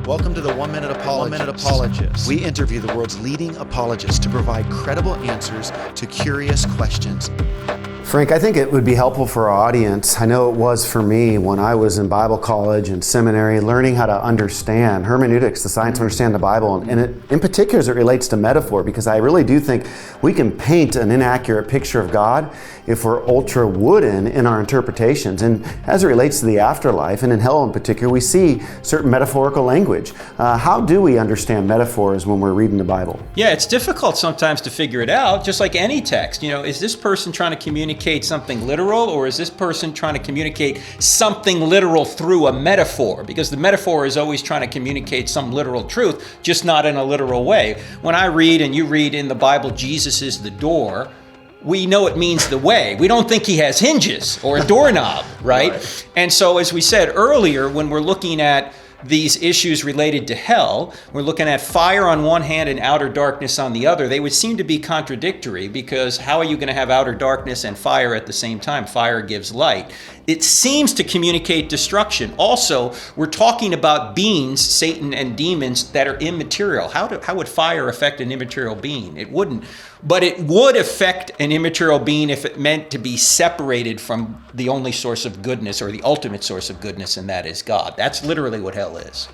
Welcome to the 1 Minute Apologist. We interview the world's leading apologists to provide credible answers to curious questions. Frank, I think it would be helpful for our audience. I know it was for me when I was in Bible college and seminary, learning how to understand hermeneutics, the science to understand the Bible, and in particular as it relates to metaphor, because I really do think we can paint an inaccurate picture of God if we're ultra wooden in our interpretations. And as it relates to the afterlife, and in hell in particular, we see certain metaphorical language. How do we understand metaphors when we're reading the Bible? Yeah, it's difficult sometimes to figure it out, just like any text. Is this person trying to communicate something literal, or is this person trying to communicate something literal through a metaphor? Because the metaphor is always trying to communicate some literal truth, just not in a literal way. When I read and you read in the Bible, Jesus is the door, we know it means the way. We don't think he has hinges or a doorknob, right? And so, as we said earlier, when we're looking at these issues related to hell, we're looking at fire on one hand and outer darkness on the other. They would seem to be contradictory, because how are you going to have outer darkness and fire at the same time? Fire gives light. It seems to communicate destruction. Also, we're talking about beings, Satan and demons, that are immaterial. How would fire affect an immaterial being? It wouldn't. But it would affect an immaterial being if it meant to be separated from the only source of goodness, or the ultimate source of goodness, and that is God. That's literally what hell is.